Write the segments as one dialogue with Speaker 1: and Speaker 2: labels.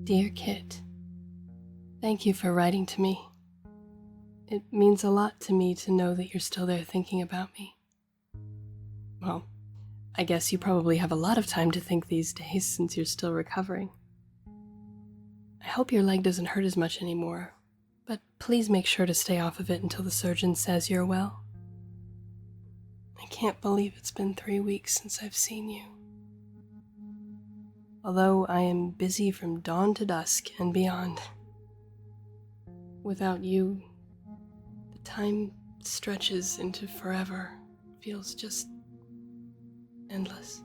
Speaker 1: Dear Kit, thank you for writing to me. It means a lot to me to know that you're still there thinking about me. Well, I guess you probably have a lot of time to think these days since you're still recovering. I hope your leg doesn't hurt as much anymore, but please make sure to stay off of it until the surgeon says you're well. I can't believe it's been 3 weeks since I've seen you. Although I am busy from dawn to dusk and beyond. Without you, the time stretches into forever. It feels just endless.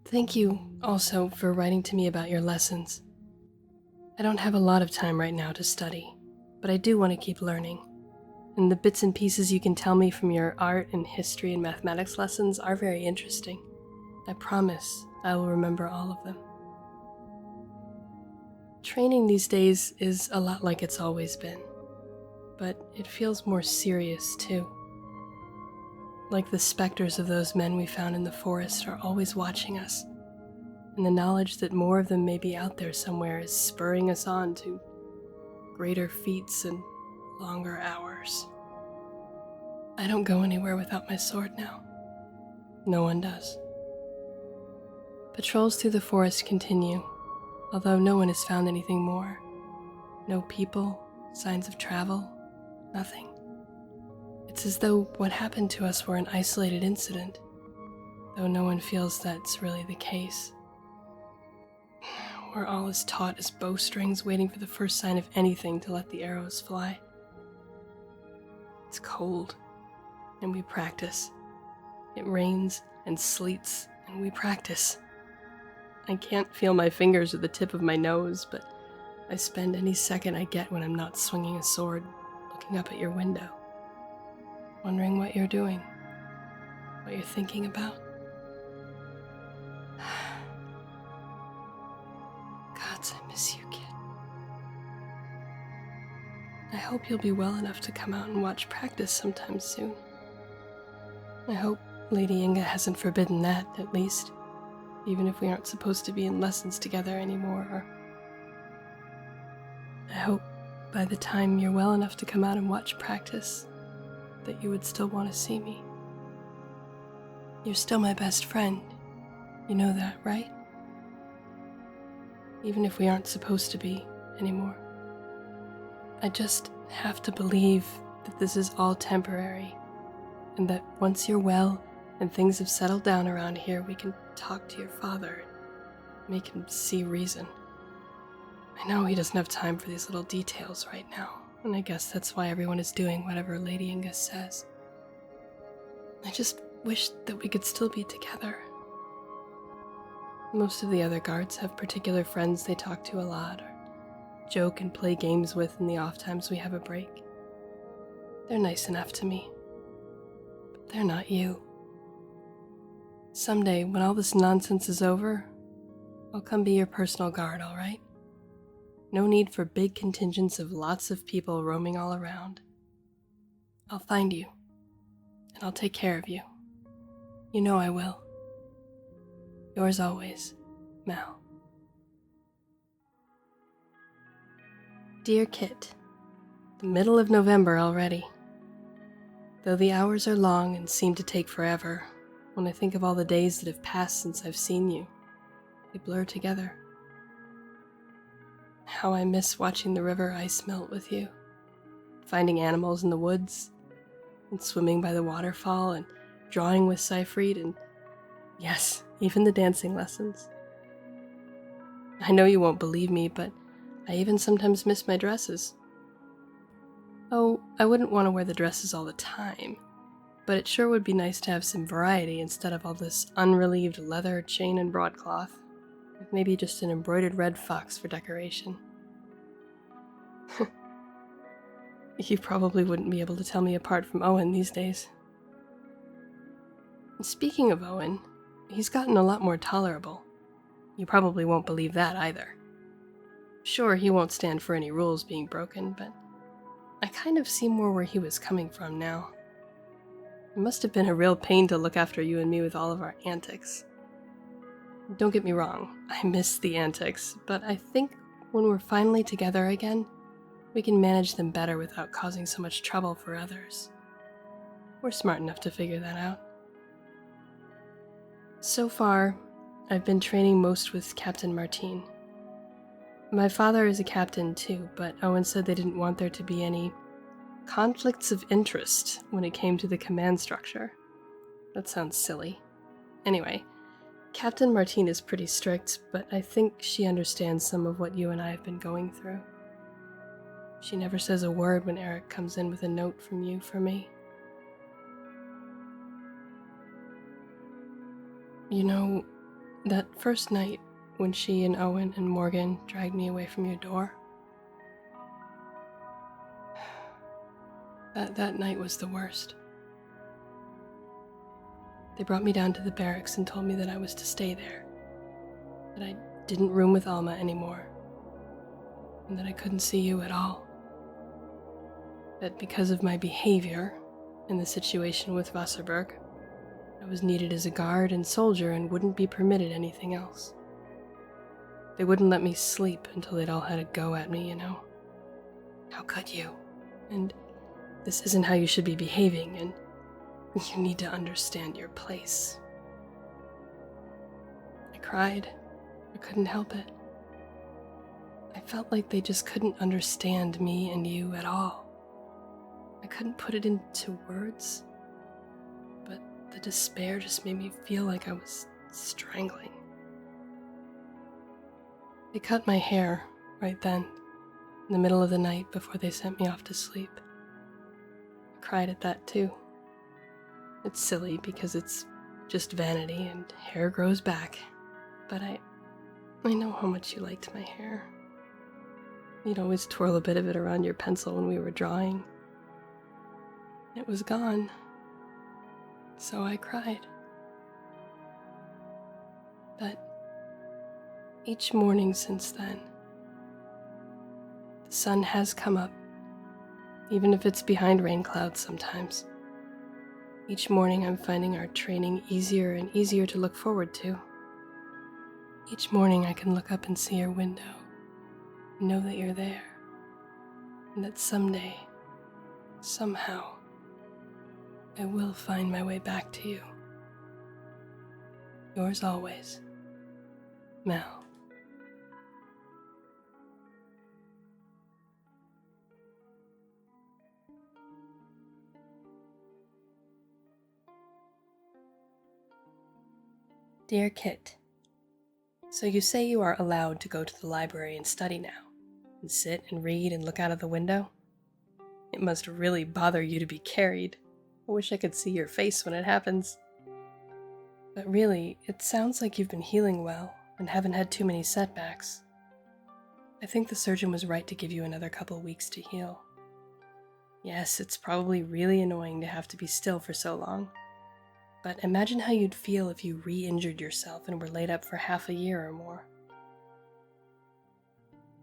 Speaker 1: Thank you also for writing to me about your lessons. I don't have a lot of time right now to study, but I do want to keep learning. And the bits and pieces you can tell me from your art and history and mathematics lessons are very interesting. I promise I will remember all of them. Training these days is a lot like it's always been, but it feels more serious too. Like the specters of those men we found in the forest are always watching us, and the knowledge that more of them may be out there somewhere is spurring us on to greater feats and longer hours. I don't go anywhere without my sword now. No one does. Patrols through the forest continue, although no one has found anything more. No people, signs of travel, nothing. It's as though what happened to us were an isolated incident, though no one feels that's really the case. We're all as taut as bowstrings, waiting for the first sign of anything to let the arrows fly. It's cold, and we practice. It rains and sleets, and we practice. I can't feel my fingers or the tip of my nose, but I spend any second I get when I'm not swinging a sword, looking up at your window, wondering what you're doing, what you're thinking about. Gods, I miss you, kid. I hope you'll be well enough to come out and watch practice sometime soon. I hope Lady Inga hasn't forbidden that, at least. Even if we aren't supposed to be in lessons together anymore, or I hope by the time you're well enough to come out and watch practice, that you would still want to see me. You're still my best friend. You know that, right? Even if we aren't supposed to be anymore. I just have to believe that this is all temporary, and that once you're well and things have settled down around here, we can talk to your father and make him see reason. I know he doesn't have time for these little details right now, and I guess that's why everyone is doing whatever Lady Inga says. I just wish that we could still be together. Most of the other guards have particular friends they talk to a lot, or joke and play games with in the off times we have a break. They're nice enough to me, but they're not you. Someday, when all this nonsense is over, I'll come be your personal guard, all right? No need for big contingents of lots of people roaming all around. I'll find you, and I'll take care of you. You know I will. Yours always, Mal. Dear Kit, the middle of November already. Though the hours are long and seem to take forever, when I think of all the days that have passed since I've seen you, they blur together. How I miss watching the river ice melt with you, finding animals in the woods, and swimming by the waterfall, and drawing with Seyfried, and yes, even the dancing lessons. I know you won't believe me, but I even sometimes miss my dresses. Oh, I wouldn't want to wear the dresses all the time, but it sure would be nice to have some variety instead of all this unrelieved leather, chain, and broadcloth, with maybe just an embroidered red fox for decoration. You probably wouldn't be able to tell me apart from Owen these days. And speaking of Owen, he's gotten a lot more tolerable. You probably won't believe that either. Sure, he won't stand for any rules being broken, but I kind of see more where he was coming from now. It must have been a real pain to look after you and me with all of our antics. Don't get me wrong, I miss the antics, but I think when we're finally together again, we can manage them better without causing so much trouble for others. We're smart enough to figure that out. So far, I've been training most with Captain Martine. My father is a captain too, but Owen said they didn't want there to be any conflicts of interest when it came to the command structure. That sounds silly. Anyway, Captain Martine is pretty strict, but I think she understands some of what you and I have been going through. She never says a word when Erik comes in with a note from you for me. You know, that first night when she and Owen and Morgan dragged me away from your door? That night was the worst. They brought me down to the barracks and told me that I was to stay there, that I didn't room with Alma anymore, and that I couldn't see you at all. That because of my behavior in the situation with Wasserberg, I was needed as a guard and soldier and wouldn't be permitted anything else. They wouldn't let me sleep until they'd all had a go at me, you know. How could you? And this isn't how you should be behaving, and you need to understand your place. I cried. I couldn't help it. I felt like they just couldn't understand me and you at all. I couldn't put it into words, but the despair just made me feel like I was strangling. They cut my hair right then, in the middle of the night before they sent me off to sleep. I cried at that too. It's silly because it's just vanity and hair grows back, but I know how much you liked my hair. You'd always twirl a bit of it around your pencil when we were drawing. It was gone, so I cried. But each morning since then, the sun has come up, even if it's behind rain clouds sometimes. Each morning I'm finding our training easier and easier to look forward to. Each morning I can look up and see your window, and know that you're there, and that someday, somehow, I will find my way back to you. Yours always, Mal. Dear Kit, so you say you are allowed to go to the library and study now, and sit and read and look out of the window? It must really bother you to be carried. I wish I could see your face when it happens. But really, it sounds like you've been healing well and haven't had too many setbacks. I think the surgeon was right to give you another couple weeks to heal. Yes, it's probably really annoying to have to be still for so long. But imagine how you'd feel if you re-injured yourself and were laid up for half a year or more.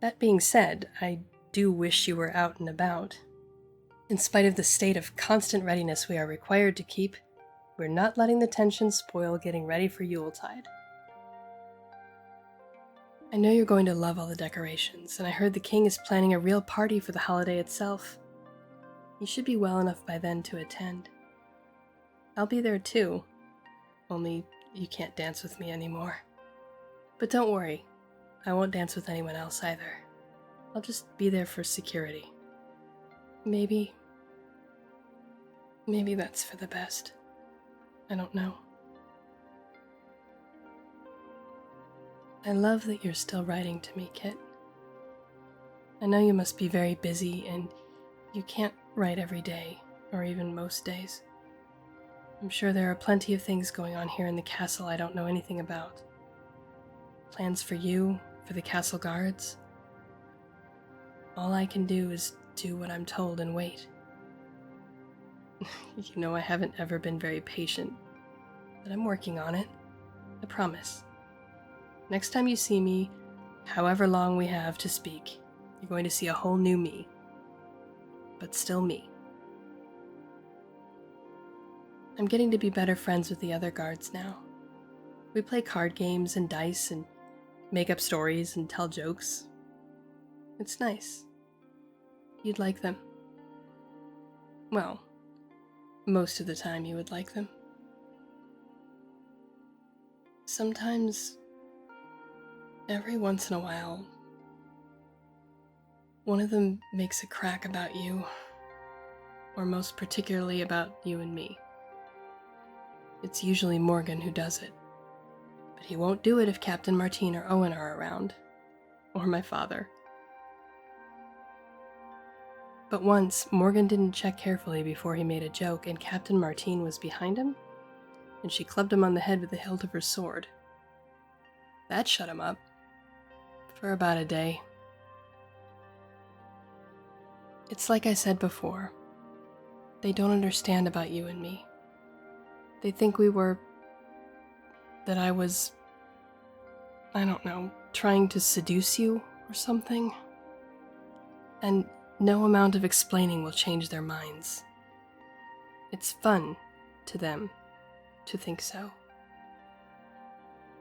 Speaker 1: That being said, I do wish you were out and about. In spite of the state of constant readiness we are required to keep, we're not letting the tension spoil getting ready for Yuletide. I know you're going to love all the decorations, and I heard the king is planning a real party for the holiday itself. You should be well enough by then to attend. I'll be there too, only you can't dance with me anymore. But don't worry, I won't dance with anyone else either. I'll just be there for security. Maybe that's for the best. I don't know. I love that you're still writing to me, Kit. I know you must be very busy and you can't write every day, or even most days. I'm sure there are plenty of things going on here in the castle I don't know anything about. Plans for you, for the castle guards. All I can do is do what I'm told and wait. You know I haven't ever been very patient, but I'm working on it. I promise. Next time you see me, however long we have to speak, you're going to see a whole new me. But still me. I'm getting to be better friends with the other guards now. We play card games and dice and make up stories and tell jokes. It's nice. You'd like them. Well, most of the time you would like them. Sometimes, every once in a while, one of them makes a crack about you, or most particularly about you and me. It's usually Morgan who does it, but he won't do it if Captain Martine or Owen are around, or my father. But once, Morgan didn't check carefully before he made a joke, and Captain Martine was behind him, and she clubbed him on the head with the hilt of her sword. That shut him up. For about a day. It's like I said before. They don't understand about you and me. They think that I was, I don't know, trying to seduce you or something. And no amount of explaining will change their minds. It's fun to them to think so.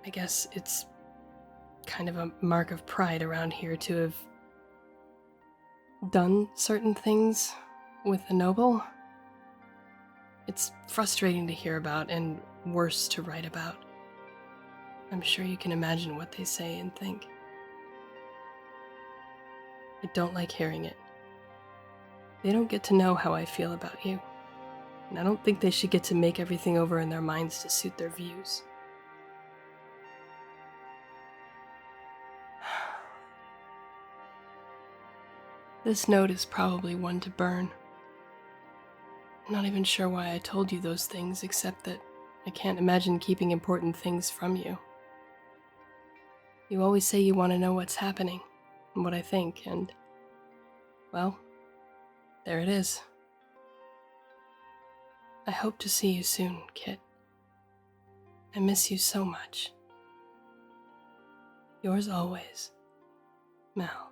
Speaker 1: I guess it's kind of a mark of pride around here to have done certain things with a noble. It's frustrating to hear about and worse to write about. I'm sure you can imagine what they say and think. I don't like hearing it. They don't get to know how I feel about you, and I don't think they should get to make everything over in their minds to suit their views. This note is probably one to burn. I'm not even sure why I told you those things, except that I can't imagine keeping important things from you. You always say you want to know what's happening, and what I think, and, well, there it is. I hope to see you soon, Kit. I miss you so much. Yours always, Mal.